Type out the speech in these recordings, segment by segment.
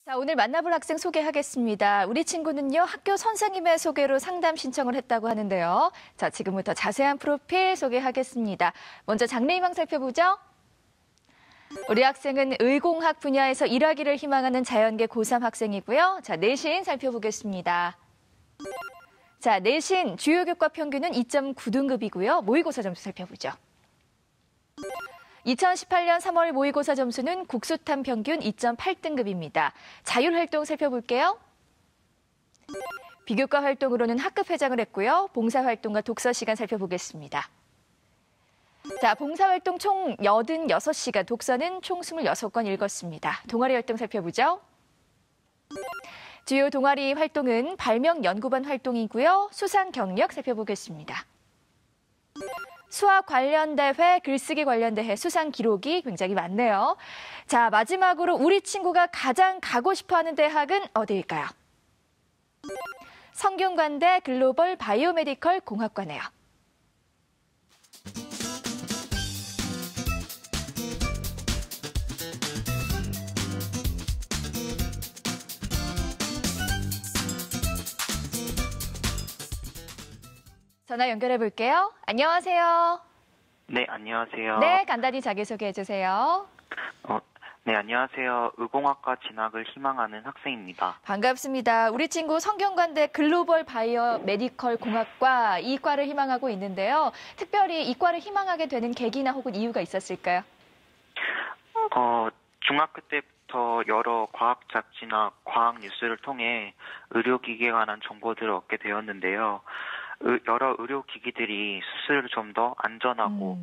자, 오늘 만나볼 학생 소개하겠습니다. 우리 친구는요, 학교 선생님의 소개로 상담 신청을 했다고 하는데요. 자, 지금부터 자세한 프로필 소개하겠습니다. 먼저 장래희망 살펴보죠. 우리 학생은 의공학 분야에서 일하기를 희망하는 자연계 고3 학생이고요. 자, 내신 살펴보겠습니다. 자, 내신 주요 교과 평균은 2.9등급이고요. 모의고사 점수 살펴보죠. 2018년 3월 모의고사 점수는 국수탐 평균 2.8등급입니다. 자율활동 살펴볼게요. 비교과 활동으로는 학급회장을 했고요. 봉사활동과 독서시간 살펴보겠습니다. 자, 봉사활동 총 86시간, 독서는 총 26권 읽었습니다. 동아리 활동 살펴보죠. 주요 동아리 활동은 발명 연구반 활동이고요. 수상 경력 살펴보겠습니다. 수학 관련 대회, 글쓰기 관련 대회 수상 기록이 굉장히 많네요. 자, 마지막으로 우리 친구가 가장 가고 싶어하는 대학은 어디일까요? 성균관대 글로벌 바이오메디컬 공학과네요. 전화 연결해 볼게요. 안녕하세요. 네, 안녕하세요. 네, 간단히 자기소개해 주세요. 네, 안녕하세요. 의공학과 진학을 희망하는 학생입니다. 반갑습니다. 우리 친구 성균관대 글로벌 바이오 메디컬 공학과 이 과를 희망하고 있는데요. 특별히 이 과를 희망하게 되는 계기나 혹은 이유가 있었을까요? 중학교 때부터 여러 과학 잡지나 과학 뉴스를 통해 의료기기에 관한 정보들을 얻게 되었는데요. 여러 의료기기들이 수술을 좀 더 안전하고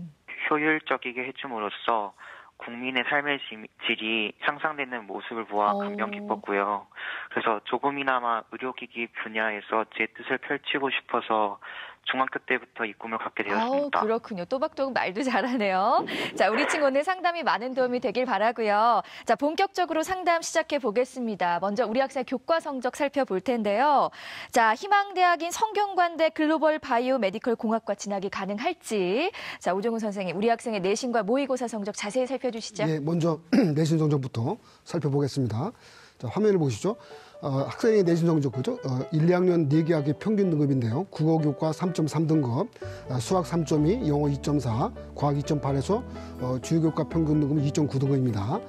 효율적이게 해줌으로써 국민의 삶의 질이 향상되는 모습을 보아 감명 깊었고요. 그래서 조금이나마 의료기기 분야에서 제 뜻을 펼치고 싶어서 중학교 때부터 이 꿈을 갖게 되었습니다. 그렇군요. 또박또박 말도 잘하네요. 자, 우리 친구는 상담이 많은 도움이 되길 바라고요. 자, 본격적으로 상담 시작해 보겠습니다. 먼저 우리 학생 교과 성적 살펴볼 텐데요. 자, 희망대학인 성균관대 글로벌 바이오 메디컬 공학과 진학이 가능할지. 자, 오종훈 선생님, 우리 학생의 내신과 모의고사 성적 자세히 살펴주시죠. 예, 먼저 내신 성적부터 살펴보겠습니다. 자, 화면을 보시죠. 학생의 내신 성적 그죠? 1, 2학년 4개 학기 평균 등급인데요. 국어 교과 3.3등급, 수학 3.2, 영어 2.4, 과학 2.8에서 주요 교과 평균 등급은 2.9등급입니다.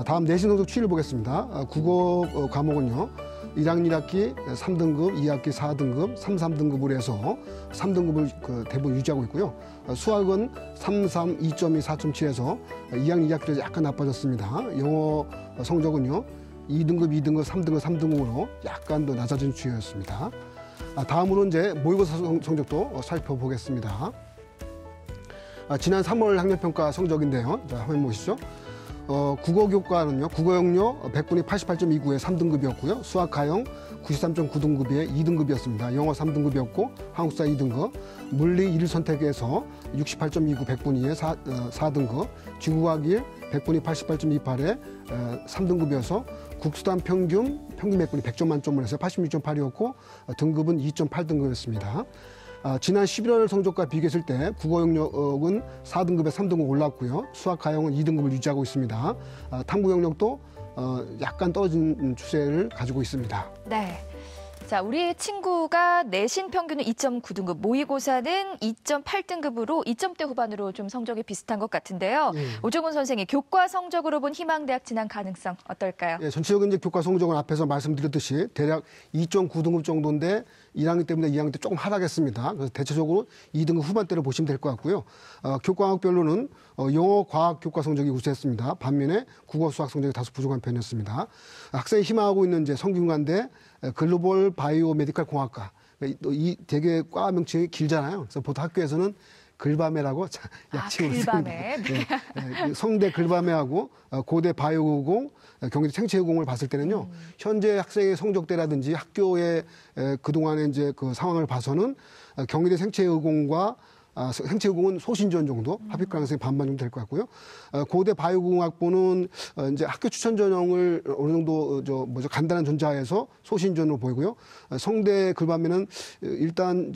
다음 내신 성적 추이를 보겠습니다. 국어 과목은요. 1학년 1학기 3등급, 2학기 4등급, 3, 3등급으로 해서 3등급을 대부분 유지하고 있고요. 수학은 3, 3, 2.2, 4.7에서 2학년 2학기로 약간 나빠졌습니다. 영어 성적은요. 2등급, 2등급, 3등급, 3등급으로 약간 더 낮아진 추이였습니다. 다음으로 이제 모의고사 성적도 살펴보겠습니다. 지난 3월 학년평가 성적인데요. 자, 화면 보시죠. 국어 교과는요, 국어 영역 100분위 88.29에 3등급이었고요. 수학 가형 93.9등급에 2등급이었습니다. 영어 3등급이었고, 한국사 2등급, 물리 1 선택에서 68.29 100분위에 4등급, 지구과학 1 100분위 88.28에 3등급이어서 국수단 평균 100분위 100점 만점을 해서 86.8이었고, 등급은 2.8등급이었습니다. 지난 11월 성적과 비교했을 때 국어 영역은 4등급에 3등급 올랐고요. 수학 가형은 2등급을 유지하고 있습니다. 탐구 영역도 약간 떨어진 추세를 가지고 있습니다. 네. 자, 우리 친구가 내신 평균은 2.9등급, 모의고사는 2.8등급으로 2점대 후반으로 좀 성적이 비슷한 것 같은데요. 오종훈 선생님, 교과 성적으로 본 희망대학 진학 가능성 어떨까요? 예, 전체적인 이제 교과 성적은 앞에서 말씀드렸듯이 대략 2.9등급 정도인데 1학년 때문에 2학년 때 조금 하락했습니다. 그래서 대체적으로 2등급 후반대로 보시면 될 것 같고요. 교과학별로는 영어, 과학 교과 성적이 우세했습니다. 반면에 국어, 수학 성적이 다소 부족한 편이었습니다. 학생이 희망하고 있는 이제 성균관대 글로벌 바이오 메디컬 공학과, 이 되게 과 명칭이 길잖아요. 그래서 보통 학교에서는 글바메라고 약칭을 씁니다. 글바메. 네. 성대 글바메하고 고대 바이오공, 경기대 생체의공을 봤을 때는요, 현재 학생의 성적대라든지 학교의 그동안의 이제 그 상황을 봐서는 경기대 생체의공과 생체공은 소신전 정도 합격 가능성이 반반 정도 될 것 같고요. 고대 바이오공학부는 이제 학교 추천 전형을 어느 정도 간단한 전자에서 소신전으로 보이고요. 성대 글반면은 일단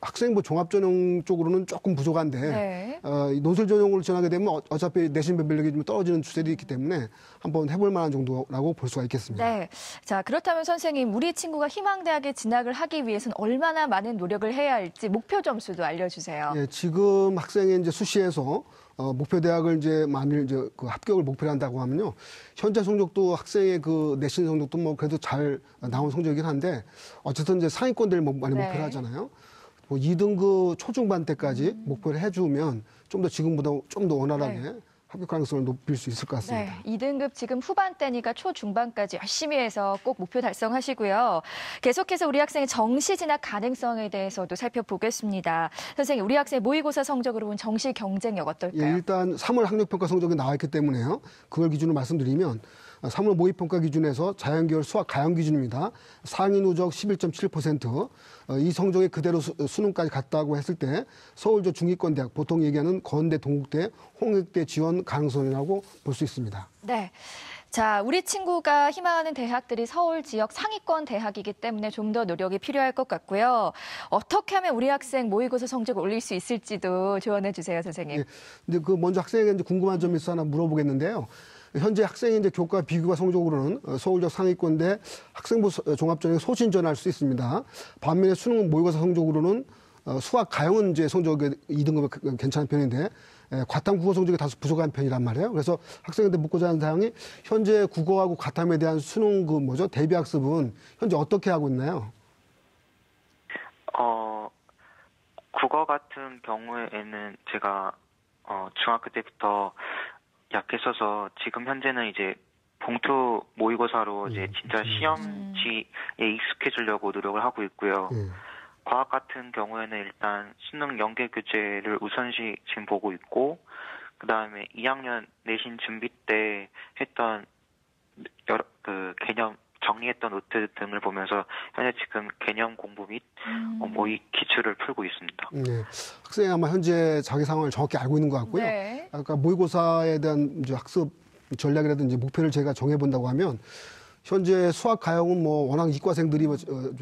학생부 종합 전형 쪽으로는 조금 부족한데 네. 논술 전형으로 전하게 되면 어차피 내신 변별력이 좀 떨어지는 추세도 있기 때문에 한번 해볼 만한 정도라고 볼 수가 있겠습니다. 네. 자, 그렇다면 선생님, 우리 친구가 희망대학에 진학을 하기 위해서는 얼마나 많은 노력을 해야 할지 목표 점수도 알려주세요. 예, 지금 학생이 이제 수시에서 목표 대학을 이제 만일 그 합격을 목표로 한다고 하면요. 현재 성적도 학생의 그 내신 성적도 뭐 그래도 잘 나온 성적이긴 한데 어쨌든 이제 상위권들 많이 네. 목표를 하잖아요. 뭐 2등급 초중반 때까지 목표를 해주면 좀 더 지금보다 좀 더 원활하게 네. 합격 가능성을 높일 수 있을 것 같습니다. 네, 2등급 지금 후반대니까 초중반까지 열심히 해서 꼭 목표 달성하시고요. 계속해서 우리 학생의 정시 진학 가능성에 대해서도 살펴보겠습니다. 선생님, 우리 학생 모의고사 성적으로 본 정시 경쟁력 어떨까요? 예, 일단 3월 학력평가 성적이 나왔기 때문에요. 그걸 기준으로 말씀드리면 3월 모의평가 기준에서 자연계열 수학 가형 기준입니다. 상위 누적 11.7%. 이 성적이 그대로 수능까지 갔다고 했을 때 서울저 중위권 대학, 보통 얘기하는 건대, 동국대, 홍익대 지원 가능성이라고 볼 수 있습니다. 네. 자, 우리 친구가 희망하는 대학들이 서울 지역 상위권 대학이기 때문에 좀 더 노력이 필요할 것 같고요. 어떻게 하면 우리 학생 모의고사 성적을 올릴 수 있을지도 조언해 주세요, 선생님. 예, 이제 먼저 학생에게 이제 궁금한 점이 있어 하나 물어보겠는데요. 현재 학생이 이제 교과 비교과 성적으로는 서울적 상위권대 학생부 종합전형에 소신전할 수 있습니다. 반면에 수능 모의고사 성적으로는 수학 가형은 이제 성적이 2등급이 괜찮은 편인데 과탐 국어 성적이 다소 부족한 편이란 말이에요. 그래서 학생한테 묻고자 하는 사항이 현재 국어하고 과탐에 대한 수능 대비 학습은 현재 어떻게 하고 있나요? 국어 같은 경우에는 제가 중학교 때부터 약했어서 지금 현재는 이제 봉투 모의고사로 이제 진짜 시험지에 익숙해지려고 노력을 하고 있고요. 과학 같은 경우에는 일단 수능 연계 교재를 우선시 지금 보고 있고, 그 다음에 2학년 내신 준비 때 했던 여러 개념 정리했던 노트 등을 보면서 현재 지금 개념 공부 및 모의 기출을 풀고 있습니다. 네, 학생이 아마 현재 자기 상황을 정확히 알고 있는 것 같고요. 네. 아까 모의고사에 대한 이제 학습 전략이라든지 목표를 제가 정해본다고 하면 현재 수학 가형은 뭐 워낙 이과생들이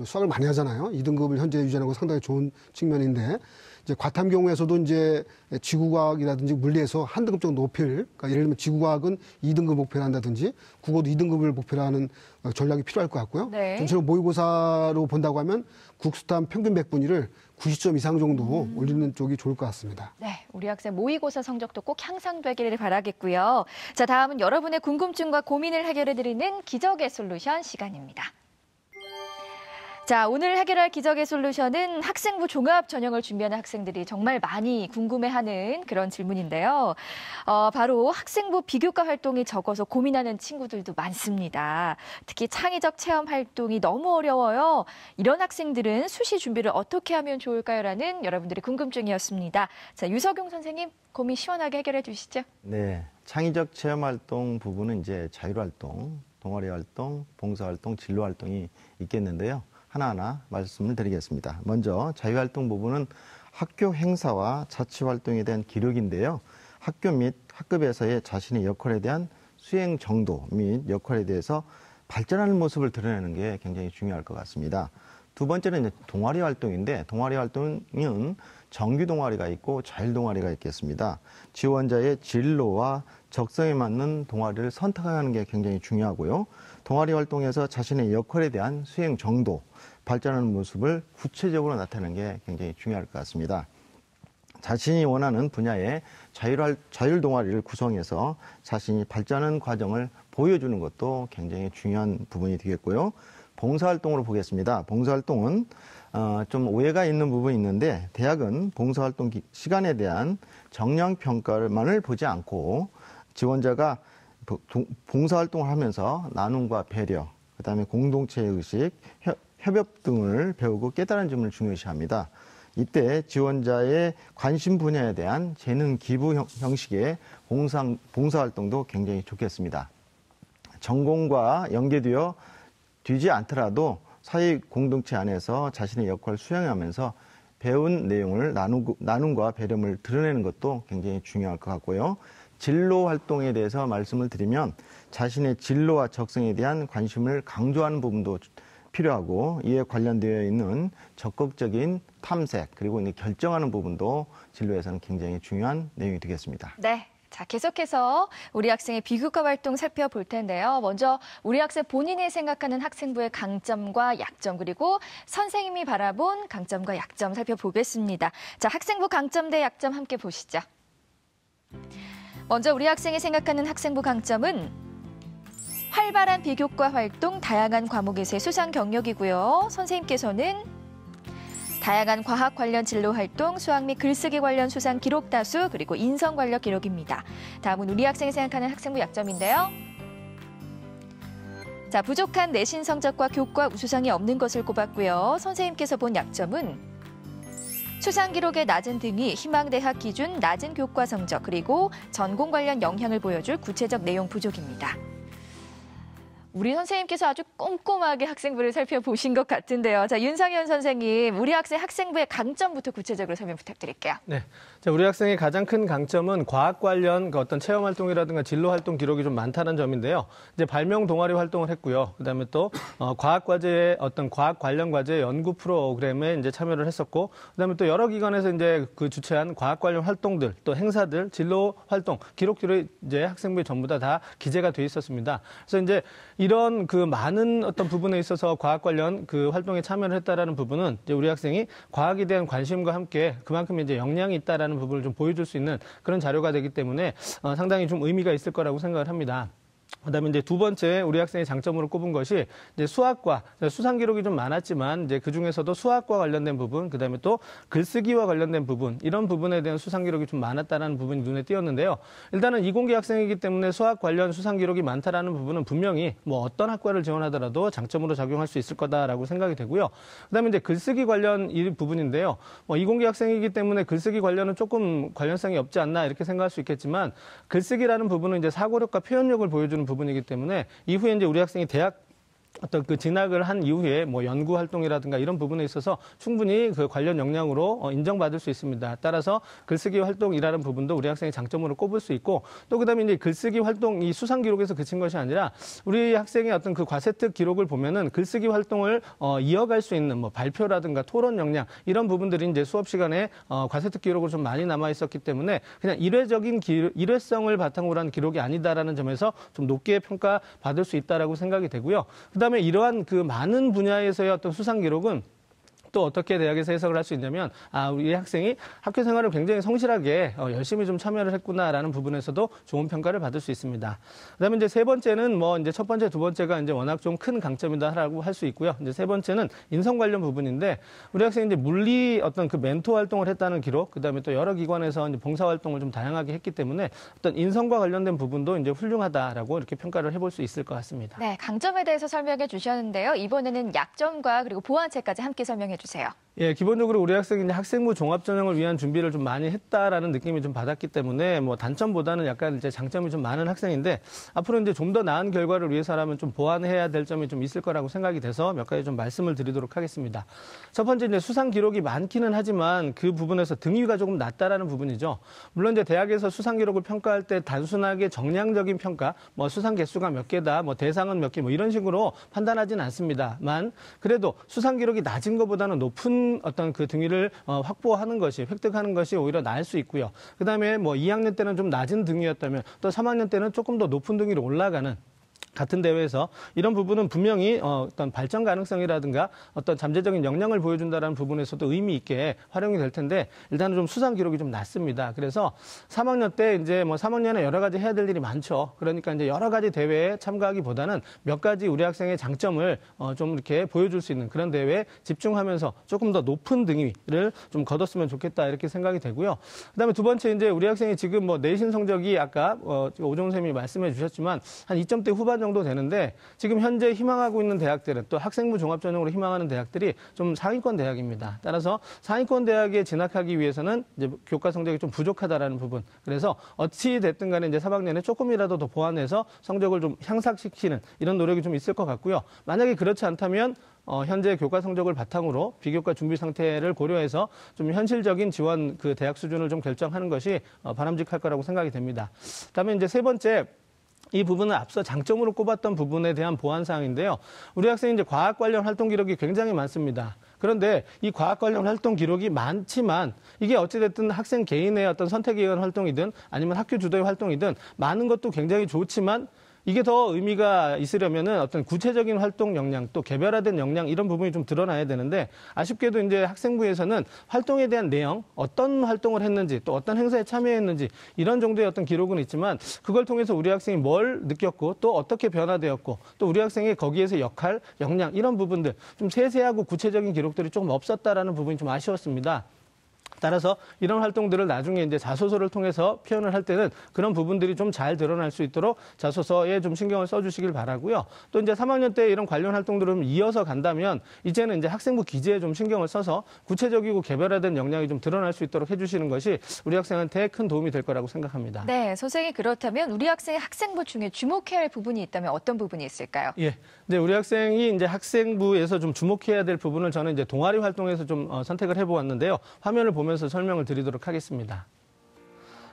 수학을 많이 하잖아요. 2등급을 현재 유지하는 건 상당히 좋은 측면인데 이제 과탐 경우에서도 이제 지구과학이라든지 물리에서 한 등급 정도 높일, 그러니까 예를 들면 지구과학은 2등급 목표로 한다든지 국어도 2등급을 목표로 하는 전략이 필요할 것 같고요. 네. 전체로 모의고사로 본다고 하면 국수탐 평균 100분위를 90점 이상 정도 올리는 쪽이 좋을 것 같습니다. 네, 우리 학생 모의고사 성적도 꼭 향상되기를 바라겠고요. 자, 다음은 여러분의 궁금증과 고민을 해결해드리는 기적의 솔루션 시간입니다. 자, 오늘 해결할 기적의 솔루션은 학생부 종합 전형을 준비하는 학생들이 정말 많이 궁금해하는 그런 질문인데요. 바로 학생부 비교과 활동이 적어서 고민하는 친구들도 많습니다. 특히 창의적 체험 활동이 너무 어려워요. 이런 학생들은 수시 준비를 어떻게 하면 좋을까요? 라는 여러분들의 궁금증이었습니다. 자, 유석용 선생님, 고민 시원하게 해결해 주시죠. 네, 창의적 체험 활동 부분은 이제 자율활동, 동아리 활동, 봉사활동, 진로활동이 있겠는데요. 하나하나 말씀을 드리겠습니다. 먼저 자유활동 부분은 학교 행사와 자치활동에 대한 기록인데요. 학교 및 학급에서의 자신의 역할에 대한 수행 정도 및 역할에 대해서 발전하는 모습을 드러내는 게 굉장히 중요할 것 같습니다. 두 번째는 이제 동아리 활동인데 동아리 활동은 정규 동아리가 있고 자율 동아리가 있겠습니다. 지원자의 진로와 적성에 맞는 동아리를 선택하는 게 굉장히 중요하고요. 동아리 활동에서 자신의 역할에 대한 수행 정도, 발전하는 모습을 구체적으로 나타내는 게 굉장히 중요할 것 같습니다. 자신이 원하는 분야의 자율 동아리를 구성해서 자신이 발전하는 과정을 보여주는 것도 굉장히 중요한 부분이 되겠고요. 봉사활동으로 보겠습니다. 봉사활동은 좀 오해가 있는 부분이 있는데 대학은 봉사활동 시간에 대한 정량평가만을 보지 않고 지원자가 봉사활동을 하면서 나눔과 배려, 그다음에 공동체의 의식, 협업 등을 배우고 깨달은 점을 중요시합니다. 이때 지원자의 관심 분야에 대한 재능 기부 형식의 봉사활동도 굉장히 좋겠습니다. 전공과 연계되어 되지 않더라도 사회 공동체 안에서 자신의 역할을 수행하면서 배운 내용을 나눔과 배려를 드러내는 것도 굉장히 중요할 것 같고요. 진로 활동에 대해서 말씀을 드리면 자신의 진로와 적성에 대한 관심을 강조하는 부분도 필요하고 이에 관련되어 있는 적극적인 탐색 그리고 결정하는 부분도 진로에서는 굉장히 중요한 내용이 되겠습니다. 네. 자, 계속해서 우리 학생의 비교과 활동 살펴볼 텐데요. 먼저 우리 학생 본인이 생각하는 학생부의 강점과 약점 그리고 선생님이 바라본 강점과 약점 살펴보겠습니다. 자, 학생부 강점 대 약점 함께 보시죠. 먼저 우리 학생이 생각하는 학생부 강점은 활발한 비교과 활동, 다양한 과목에서의 수상 경력이고요. 선생님께서는 다양한 과학 관련 진로 활동, 수학 및 글쓰기 관련 수상 기록 다수, 그리고 인성 관련 기록입니다. 다음은 우리 학생이 생각하는 학생부 약점인데요. 자, 부족한 내신 성적과 교과 우수상이 없는 것을 꼽았고요. 선생님께서 본 약점은 수상 기록의 낮은 등이 희망대학 기준 낮은 교과 성적, 그리고 전공 관련 영향을 보여줄 구체적 내용 부족입니다. 우리 선생님께서 아주 꼼꼼하게 학생부를 살펴보신 것 같은데요. 자, 윤상현 선생님, 우리 학생 학생부의 강점부터 구체적으로 설명 부탁드릴게요. 네, 자, 우리 학생의 가장 큰 강점은 과학 관련 어떤 체험 활동이라든가 진로 활동 기록이 좀 많다는 점인데요. 이제 발명 동아리 활동을 했고요. 그다음에 또 과학 과제의 어떤 과학 관련 과제 연구 프로그램에 이제 참여를 했었고, 그다음에 또 여러 기관에서 이제 그 주최한 과학 관련 활동들, 또 행사들, 진로 활동 기록들이 이제 학생부에 전부 다 기재가 돼 있었습니다. 그래서 이제 이런 그 많은 어떤 부분에 있어서 과학 관련 그 활동에 참여를 했다라는 부분은 이제 우리 학생이 과학에 대한 관심과 함께 그만큼 이제 역량이 있다라는 부분을 좀 보여줄 수 있는 그런 자료가 되기 때문에 상당히 좀 의미가 있을 거라고 생각을 합니다. 그다음에 이제 두 번째 우리 학생의 장점으로 꼽은 것이 이제 수학과 수상 기록이 좀 많았지만 이제 그 중에서도 수학과 관련된 부분, 그다음에 또 글쓰기와 관련된 부분 이런 부분에 대한 수상 기록이 좀 많았다라는 부분이 눈에 띄었는데요. 일단은 이공계 학생이기 때문에 수학 관련 수상 기록이 많다라는 부분은 분명히 뭐 어떤 학과를 지원하더라도 장점으로 작용할 수 있을 거다라고 생각이 되고요. 그다음에 이제 글쓰기 관련 이 부분인데요. 이공계 학생이기 때문에 글쓰기 관련은 조금 관련성이 없지 않나 이렇게 생각할 수 있겠지만 글쓰기라는 부분은 이제 사고력과 표현력을 보여주는 부분이기 때문에 이후에 이제 우리 학생이 대학 어떤 그 진학을 한 이후에 뭐 연구 활동이라든가 이런 부분에 있어서 충분히 그 관련 역량으로 인정받을 수 있습니다. 따라서 글쓰기 활동이라는 부분도 우리 학생의 장점으로 꼽을 수 있고 또 그다음에 이제 글쓰기 활동 이 수상 기록에서 그친 것이 아니라 우리 학생의 어떤 그 과세특 기록을 보면은 글쓰기 활동을 이어갈 수 있는 뭐 발표라든가 토론 역량 이런 부분들이 이제 수업 시간에 과세특 기록으로 좀 많이 남아 있었기 때문에 그냥 일회성을 바탕으로 한 기록이 아니다라는 점에서 좀 높게 평가받을 수 있다라고 생각이 되고요. 그다음에 이러한 그 많은 분야에서의 어떤 수상 기록은 또 어떻게 대학에서 해석을 할 수 있냐면 우리 학생이 학교 생활을 굉장히 성실하게 열심히 좀 참여를 했구나라는 부분에서도 좋은 평가를 받을 수 있습니다. 그다음에 이제 세 번째는 뭐 이제 첫 번째, 두 번째가 이제 워낙 좀 큰 강점이다라고 할 수 있고요. 이제 세 번째는 인성 관련 부분인데 우리 학생이 이제 물리 어떤 그 멘토 활동을 했다는 기록, 그다음에 또 여러 기관에서 이제 봉사 활동을 좀 다양하게 했기 때문에 어떤 인성과 관련된 부분도 이제 훌륭하다라고 이렇게 평가를 해볼 수 있을 것 같습니다. 네, 강점에 대해서 설명해 주셨는데요. 이번에는 약점과 그리고 보완책까지 함께 설명해 주세요. 예, 기본적으로 우리 학생이 학생부 종합전형을 위한 준비를 좀 많이 했다라는 느낌이 좀 받았기 때문에 뭐 단점보다는 약간 이제 장점이 좀 많은 학생인데 앞으로 이제 좀 더 나은 결과를 위해서라면 좀 보완해야 될 점이 좀 있을 거라고 생각이 돼서 몇 가지 좀 말씀을 드리도록 하겠습니다. 첫 번째 이제 수상 기록이 많기는 하지만 그 부분에서 등위가 조금 낮다라는 부분이죠. 물론 이제 대학에서 수상 기록을 평가할 때 단순하게 정량적인 평가, 뭐 수상 개수가 몇 개다, 뭐 대상은 몇 개, 뭐 이런 식으로 판단하지는 않습니다만 그래도 수상 기록이 낮은 것보다는 높은 어떤 그 등위를 확보하는 것이 획득하는 것이 오히려 나을 수 있고요. 그다음에 뭐 2학년 때는 좀 낮은 등위였다면 또 3학년 때는 조금 더 높은 등위로 올라가는 같은 대회에서 이런 부분은 분명히 어떤 발전 가능성이라든가 어떤 잠재적인 역량을 보여준다는 부분에서도 의미 있게 활용이 될 텐데 일단은 좀 수상 기록이 좀 낮습니다. 그래서 3학년 때 이제 뭐 3학년에 여러 가지 해야 될 일이 많죠. 그러니까 이제 여러 가지 대회에 참가하기보다는 몇 가지 우리 학생의 장점을 좀 이렇게 보여줄 수 있는 그런 대회에 집중하면서 조금 더 높은 등위를 좀 거뒀으면 좋겠다 이렇게 생각이 되고요. 그다음에 두 번째 이제 우리 학생이 지금 뭐 내신 성적이 아까 오정훈 선생님이 말씀해 주셨지만 한 2점대 후반 정도 되는데 지금 현재 희망하고 있는 대학들은 또 학생부 종합 전형으로 희망하는 대학들이 좀 상위권 대학입니다. 따라서 상위권 대학에 진학하기 위해서는 이제 교과 성적이 좀 부족하다라는 부분. 그래서 어찌 됐든 간에 이제 3학년에 조금이라도 더 보완해서 성적을 좀 향상시키는 이런 노력이 좀 있을 것 같고요. 만약에 그렇지 않다면 현재 교과 성적을 바탕으로 비교과 준비 상태를 고려해서 좀 현실적인 지원 그 대학 수준을 좀 결정하는 것이 바람직할 거라고 생각이 됩니다. 다음에 이제 세 번째, 이 부분은 앞서 장점으로 꼽았던 부분에 대한 보완 사항인데요. 우리 학생이 이제 과학 관련 활동 기록이 굉장히 많습니다. 그런데 이 과학 관련 활동 기록이 많지만 이게 어찌됐든 학생 개인의 어떤 선택에 의한 활동이든 아니면 학교 주도의 활동이든 많은 것도 굉장히 좋지만 이게 더 의미가 있으려면은 어떤 구체적인 활동 역량 또 개별화된 역량 이런 부분이 좀 드러나야 되는데 아쉽게도 이제 학생부에서는 활동에 대한 내용, 어떤 활동을 했는지 또 어떤 행사에 참여했는지 이런 정도의 어떤 기록은 있지만 그걸 통해서 우리 학생이 뭘 느꼈고 또 어떻게 변화되었고 또 우리 학생의 거기에서 역할, 역량 이런 부분들 좀 세세하고 구체적인 기록들이 조금 없었다라는 부분이 좀 아쉬웠습니다. 따라서 이런 활동들을 나중에 이제 자소서를 통해서 표현을 할 때는 그런 부분들이 좀 잘 드러날 수 있도록 자소서에 좀 신경을 써주시길 바라고요. 또 이제 3학년 때 이런 관련 활동들을 이어서 간다면 이제는 이제 학생부 기재에 좀 신경을 써서 구체적이고 개별화된 역량이 좀 드러날 수 있도록 해주시는 것이 우리 학생한테 큰 도움이 될 거라고 생각합니다. 네, 선생님 그렇다면 우리 학생의 학생부 중에 주목해야 할 부분이 있다면 어떤 부분이 있을까요? 예, 이제 우리 학생이 이제 학생부에서 좀 주목해야 될 부분을 저는 이제 동아리 활동에서 좀 선택을 해보았는데요. 화면을 보면서 설명을 드리도록 하겠습니다.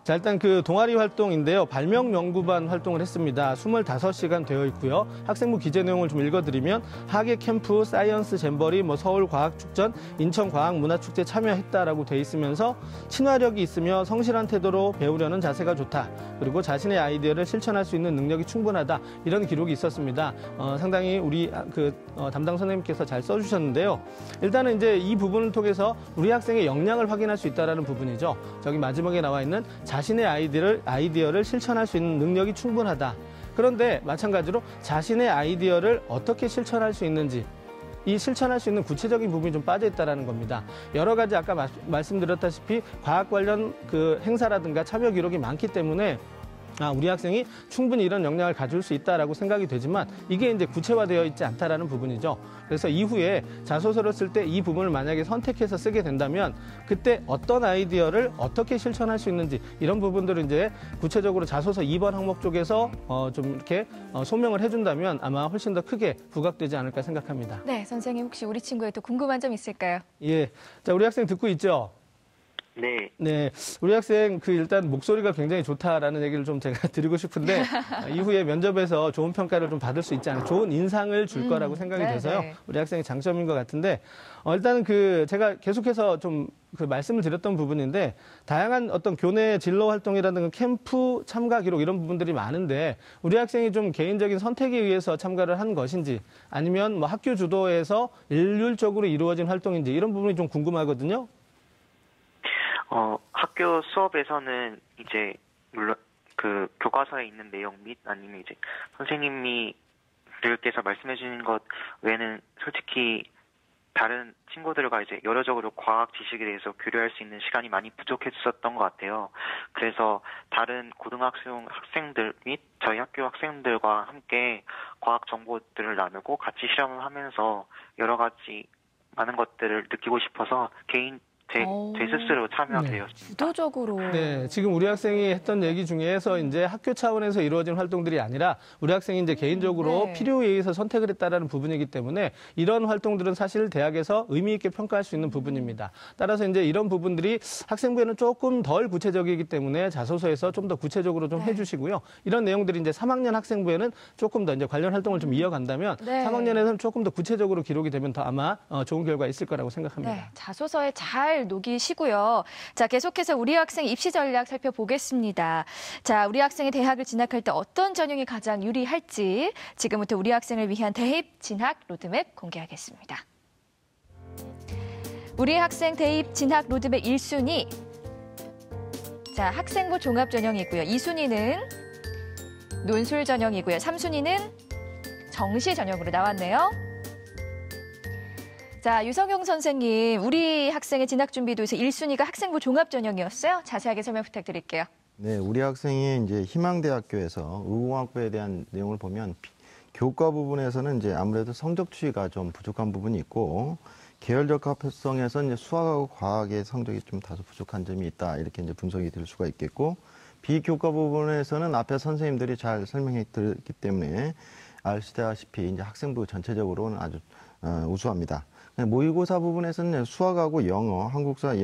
자, 일단 그 동아리 활동인데요. 발명 연구반 활동을 했습니다. 25시간 되어 있고요. 학생부 기재 내용을 좀 읽어드리면 학예 캠프, 사이언스 잼버리, 서울 과학축전, 인천 과학문화축제 참여했다라고 돼 있으면서 친화력이 있으며 성실한 태도로 배우려는 자세가 좋다. 그리고 자신의 아이디어를 실천할 수 있는 능력이 충분하다. 이런 기록이 있었습니다. 상당히 우리 담당 선생님께서 잘 써주셨는데요. 일단은 이제 이 부분을 통해서 우리 학생의 역량을 확인할 수 있다는 부분이죠. 저기 마지막에 나와 있는 자신의 아이디어를 실천할 수 있는 능력이 충분하다. 그런데 마찬가지로 자신의 아이디어를 어떻게 실천할 수 있는지 이 실천할 수 있는 구체적인 부분이 좀 빠져 있다는 겁니다. 여러 가지 아까 말씀드렸다시피 과학 관련 그 행사라든가 참여 기록이 많기 때문에 우리 학생이 충분히 이런 역량을 가질 수 있다라고 생각이 되지만 이게 이제 구체화되어 있지 않다라는 부분이죠. 그래서 이후에 자소서를 쓸 때 이 부분을 만약에 선택해서 쓰게 된다면 그때 어떤 아이디어를 어떻게 실천할 수 있는지 이런 부분들을 이제 구체적으로 자소서 2번 항목 쪽에서 좀 이렇게 소명을 해준다면 아마 훨씬 더 크게 부각되지 않을까 생각합니다. 네, 선생님 혹시 우리 친구에 또 궁금한 점 있을까요? 예, 자 우리 학생 듣고 있죠? 네. 네, 우리 학생 일단 목소리가 굉장히 좋다라는 얘기를 좀 제가 드리고 싶은데 이후에 면접에서 좋은 평가를 좀 받을 수 있지 않을까, 좋은 인상을 줄 거라고 생각이 돼서요. 네. 우리 학생의 장점인 것 같은데 일단은 제가 계속해서 좀 말씀을 드렸던 부분인데 다양한 어떤 교내 진로 활동이라든가 캠프 참가 기록 이런 부분들이 많은데 우리 학생이 좀 개인적인 선택에 의해서 참가를 한 것인지 아니면 학교 주도에서 일률적으로 이루어진 활동인지 이런 부분이 좀 궁금하거든요. 학교 수업에서는 이제 물론 그 교과서에 있는 내용 및 아니면 이제 선생님들께서 말씀해 주신 것 외에는 솔직히 다른 친구들과 이제 여러적으로 과학 지식에 대해서 교류할 수 있는 시간이 많이 부족했었던 것 같아요. 그래서 다른 고등학생 학생들 및 저희 학교 학생들과 함께 과학 정보들을 나누고 같이 실험을 하면서 여러 가지 많은 것들을 느끼고 싶어서 제 스스로 참여되었습니다. 주도적으로. 네, 지금 우리 학생이 했던 얘기 중에서 이제 학교 차원에서 이루어진 활동들이 아니라 우리 학생이 이제 개인적으로 네. 필요에 의해서 선택을 했다라는 부분이기 때문에 이런 활동들은 사실 대학에서 의미 있게 평가할 수 있는 부분입니다. 따라서 이제 이런 부분들이 학생부에는 조금 덜 구체적이기 때문에 자소서에서 좀 더 구체적으로 좀 해주시고요. 이런 내용들이 이제 3학년 학생부에는 조금 더 이제 관련 활동을 좀 이어간다면 네. 3학년에서는 조금 더 구체적으로 기록이 되면 더 아마 좋은 결과 있을 거라고 생각합니다. 네, 자소서에 잘 녹이시고요. 자, 계속해서 우리 학생 입시 전략 살펴보겠습니다. 자, 우리 학생이 대학을 진학할 때 어떤 전형이 가장 유리할지 지금부터 우리 학생을 위한 대입 진학 로드맵 공개하겠습니다. 우리 학생 대입 진학 로드맵 1순위. 자, 학생부 종합 전형이고요. 2순위는 논술 전형이고요. 3순위는 정시 전형으로 나왔네요. 자, 유성용 선생님, 우리 학생의 진학 준비도에서 1순위가 학생부 종합 전형이었어요. 자세하게 설명 부탁드릴게요. 네, 우리 학생이 이제 희망대학교에서 의공학부에 대한 내용을 보면 교과 부분에서는 이제 아무래도 성적 추이가 좀 부족한 부분이 있고 계열적 합성에서 이제 수학하고 과학의 성적이 좀 다소 부족한 점이 있다 이렇게 이제 분석이 될 수가 있겠고 비교과 부분에서는 앞에 선생님들이 잘 설명해 드렸기 때문에 아시다시피 이제 학생부 전체적으로는 아주 우수합니다. 모의고사 부분에서는 수학하고 영어, 한국사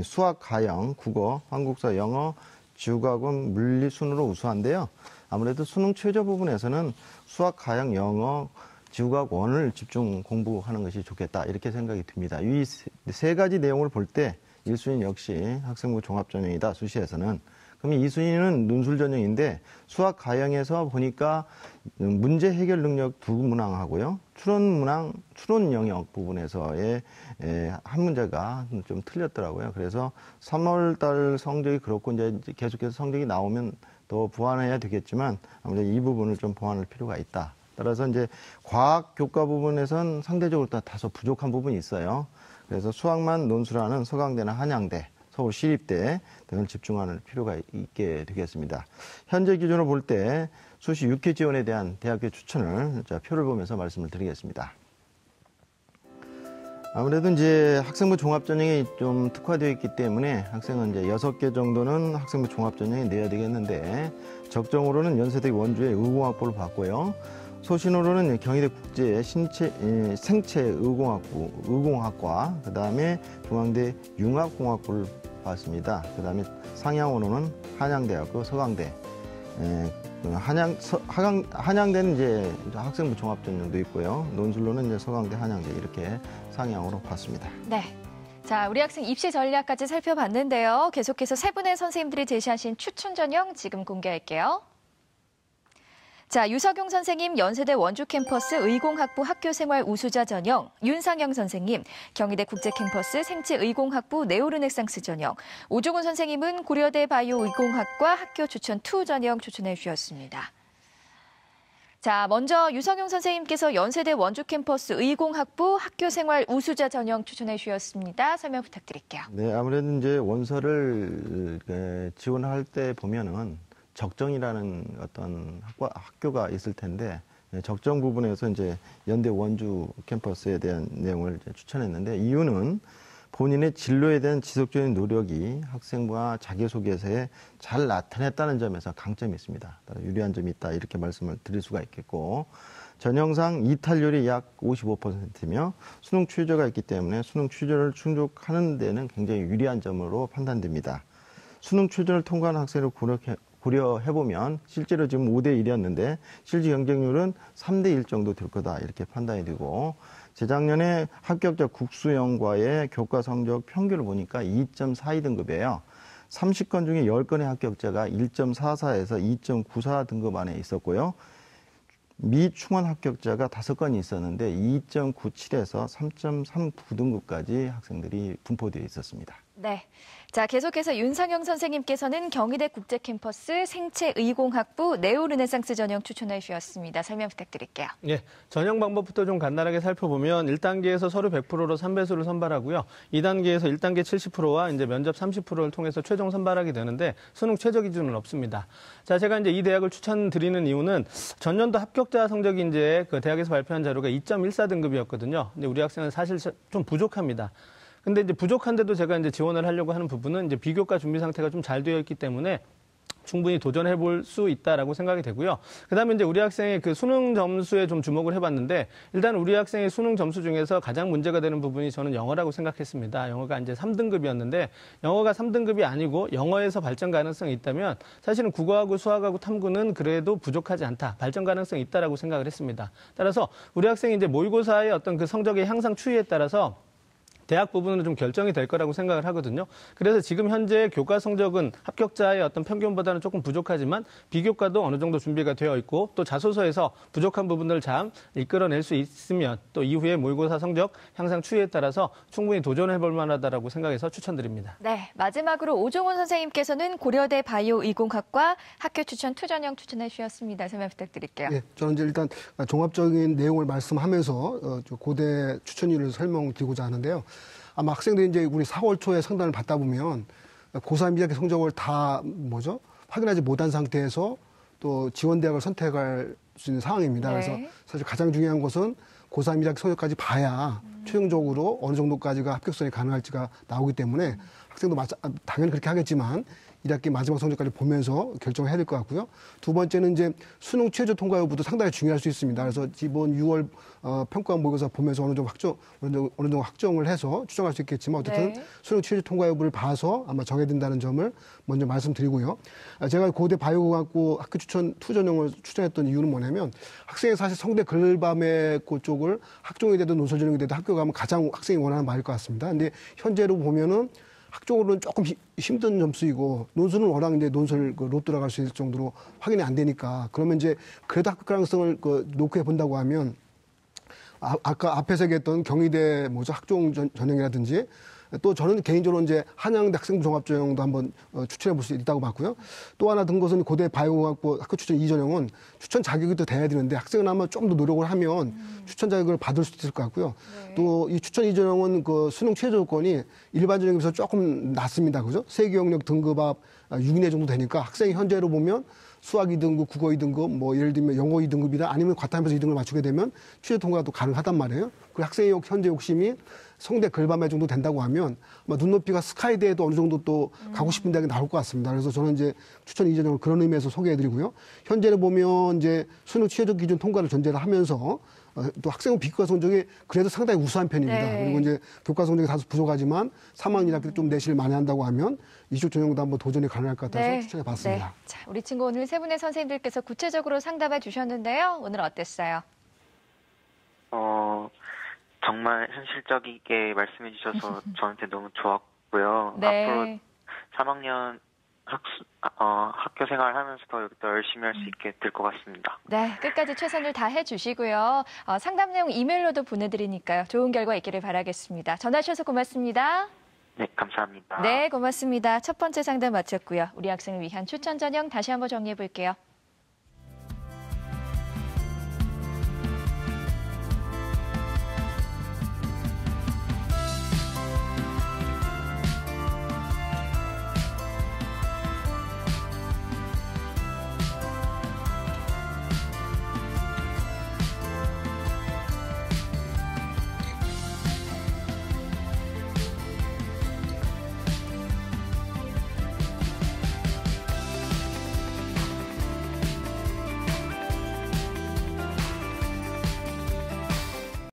수학, 가영, 국어, 한국사, 영어, 지구과학은 물리 순으로 우수한데요. 아무래도 수능 최저 부분에서는 수학, 가영, 영어, 지구과학 원을 집중 공부하는 것이 좋겠다 이렇게 생각이 듭니다. 이 세 가지 내용을 볼 때 1순위 역시 학생부 종합전형이다 수시에서는. 그러면 2순위는 논술 전형인데 수학 가형에서 보니까 문제 해결 능력 두 문항하고요. 추론 영역 부분에서의 한 문제가 좀 틀렸더라고요. 그래서 3월 달 성적이 그렇고 이제 계속해서 성적이 나오면 더 보완해야 되겠지만 아무래도 이 부분을 좀 보완할 필요가 있다. 따라서 이제 과학 교과 부분에선 상대적으로 다소 부족한 부분이 있어요. 그래서 수학만 논술하는 서강대나 한양대, 서울시립대 등을 집중하는 필요가 있게 되겠습니다. 현재 기준으로 볼 때 수시 6회 지원에 대한 대학교 추천을 표를 보면서 말씀을 드리겠습니다. 아무래도 이제 학생부 종합전형이 좀 특화되어 있기 때문에 학생은 이제 6개 정도는 학생부 종합전형에 내야 되겠는데 적정으로는 연세대 원주의 의공학부를 봤고요. 소신으로는 경희대 국제 생체 의공학과, 그 다음에 중앙대 융합공학부를 봤습니다. 그 다음에 상향으로는 한양대학교 서강대. 한양대는 이제 학생부 종합전형도 있고요. 논술로는 이제 서강대, 한양대 이렇게 상향으로 봤습니다. 네. 자, 우리 학생 입시 전략까지 살펴봤는데요. 계속해서 세 분의 선생님들이 제시하신 추천 전형 지금 공개할게요. 자, 유석용 선생님 연세대 원주 캠퍼스 의공학부 학교생활 우수자 전형, 윤상영 선생님 경희대 국제캠퍼스 생체의공학부 네오르네상스 전형, 오종훈 선생님은 고려대 바이오의공학과 학교 추천 2 전형 추천해 주셨습니다. 자, 먼저 유석용 선생님께서 연세대 원주 캠퍼스 의공학부 학교생활 우수자 전형 추천해 주셨습니다. 설명 부탁드릴게요. 네, 아무래도 이제 원서를 지원할 때 보면은 적정이라는 어떤 학교가 있을 텐데 적정 부분에서 이제 연대 원주 캠퍼스에 대한 내용을 추천했는데 이유는 본인의 진로에 대한 지속적인 노력이 학생부와 자기소개서에 잘 나타냈다는 점에서 강점이 있습니다. 유리한 점이 있다 이렇게 말씀을 드릴 수가 있겠고 전형상 이탈률이 약 55%며 수능 취조가 있기 때문에 수능 취조를 충족하는 데는 굉장히 유리한 점으로 판단됩니다. 수능 취조를 통과한 학생을 고려해보면 실제로 지금 5대1이었는데 실질 경쟁률은 3대1 정도 될 거다 이렇게 판단이 되고 재작년에 합격자 국수영과의 교과 성적 평균을 보니까 2.42등급이에요. 30건 중에 10건의 합격자가 1.44에서 2.94 등급 안에 있었고요. 미충원 합격자가 5건이 있었는데 2.97에서 3.39등급까지 학생들이 분포되어 있었습니다. 네. 자, 계속해서 윤상영 선생님께서는 경희대 국제캠퍼스 생체의공학부 네오르네상스 전형 추천해 주셨습니다. 설명 부탁드릴게요. 예, 전형 방법부터 좀 간단하게 살펴보면 1단계에서 서류 100%로 3배수를 선발하고요. 2단계에서 1단계 70%와 이제 면접 30%를 통해서 최종 선발하게 되는데 수능 최저 기준은 없습니다. 자, 제가 이제 이 대학을 추천드리는 이유는 전년도 합격자 성적이 이제 그 대학에서 발표한 자료가 2.14등급이었거든요. 근데 우리 학생은 사실 좀 부족합니다. 근데 이제 부족한데도 제가 이제 지원을 하려고 하는 부분은 이제 비교과 준비 상태가 좀 잘 되어 있기 때문에 충분히 도전해 볼 수 있다라고 생각이 되고요. 그다음에 이제 우리 학생의 그 수능 점수에 좀 주목을 해봤는데 일단 우리 학생의 수능 점수 중에서 가장 문제가 되는 부분이 저는 영어라고 생각했습니다. 영어가 이제 3등급이었는데 영어가 3등급이 아니고 영어에서 발전 가능성이 있다면 사실은 국어하고 수학하고 탐구는 그래도 부족하지 않다. 발전 가능성이 있다라고 생각을 했습니다. 따라서 우리 학생이 이제 모의고사의 어떤 그 성적의 향상 추이에 따라서 대학 부분은 좀 결정이 될 거라고 생각을 하거든요. 그래서 지금 현재 교과 성적은 합격자의 어떤 평균보다는 조금 부족하지만 비교과도 어느 정도 준비가 되어 있고 또 자소서에서 부족한 부분들을 잘 이끌어낼 수 있으면 또 이후에 모의고사 성적 향상 추이에 따라서 충분히 도전해 볼 만하다라고 생각해서 추천드립니다. 네, 마지막으로 오종훈 선생님께서는 고려대 바이오의공학과 학교 추천 2 전형 추천해 주셨습니다. 설명 부탁드릴게요. 네, 저는 이제 일단 종합적인 내용을 말씀하면서 고대 추천위를 설명드리고자 하는데요. 아마 학생들이 이제 우리 4월 초에 상담을 받다 보면 고3 2학기 성적을 다 확인하지 못한 상태에서 또 지원 대학을 선택할 수 있는 상황입니다. 네. 그래서 사실 가장 중요한 것은 고3 1학기 성적까지 봐야 최종적으로 어느 정도까지가 합격선이 가능할지가 나오기 때문에 학생도 당연히 그렇게 하겠지만 1학기 마지막 성적까지 보면서 결정을 해야 될 것 같고요. 두 번째는 이제 수능 최저 통과 여부도 상당히 중요할 수 있습니다. 그래서 이번 6월 평가 모의고사 보면서 어느 정도 확정을 해서 추정할 수 있겠지만 어쨌든 네. 수능 최저 통과 여부를 봐서 아마 정해야 된다는 점을 먼저 말씀드리고요. 제가 고대 바이오공학부 학교 추천 투 전형을 추천했던 이유는 뭐냐면 학생이 사실 성대 글밤의 쪽을 학종이 되든 논술 전형이 되든 학교 가면 가장 학생이 원하는 말일 것 같습니다. 근데 현재로 보면은 학종으로는 조금 힘든 점수이고 논술은 워낙 이제 논술 롯 들어갈 수 있을 정도로 확인이 안 되니까 그러면 이제 그래도 합격 가능성을 놓고 해본다고 하면 아까 앞에서 얘기했던 경희대 학종 전형이라든지 또 저는 개인적으로 이제 한양대 학생부 종합전형도 한번 추천해 볼 수 있다고 봤고요. 또 하나 든 것은 고대 바이오공학부 학교 추천 2전형은 추천 자격이 또 돼야 되는데 학생은 아마 좀 더 노력을 하면 추천 자격을 받을 수 있을 것 같고요. 네. 또 이 추천 2전형은 그 수능 최저 조건이 일반 전형에 비해서 조금 낮습니다. 그죠? 세계 영역 등급 앞 6인회 정도 되니까 학생이 현재로 보면 수학 2등급, 국어 2등급, 뭐 예를 들면 영어 2등급이나 아니면 과탐에서 2등급을 맞추게 되면 최저 통과도 가능하단 말이에요. 그 학생의 현재 욕심이 성대 글밤에 정도 된다고 하면 아마 눈높이가 스카이대에도 어느 정도 또 가고 싶은 대학이 나올 것 같습니다. 그래서 저는 이제 추천 2전형을 그런 의미에서 소개해드리고요. 현재를 보면 이제 수능 최저 기준 통과를 전제를 하면서 또 학생은 비교과 성적이 그래도 상당히 우수한 편입니다. 네. 그리고 이제 교과 성적이 다소 부족하지만 3학년 1학기 때 좀 내신을 많이 한다고 하면 이쪽 전형도 한번 도전이 가능할 것 같아서 네. 추천해 봤습니다. 네. 자, 우리 친구 오늘 세 분의 선생님들께서 구체적으로 상담해 주셨는데요. 오늘 어땠어요? 정말 현실적이게 말씀해 주셔서 저한테 너무 좋았고요. 네. 앞으로 3학년 학교 생활 하면서 더 열심히 할 수 있게 될 것 같습니다. 네, 끝까지 최선을 다해 주시고요. 상담 내용 이메일로도 보내드리니까요. 좋은 결과 있기를 바라겠습니다. 전화 주셔서 고맙습니다. 네, 감사합니다. 네, 고맙습니다. 첫 번째 상담 마쳤고요. 우리 학생을 위한 추천 전형 다시 한번 정리해 볼게요.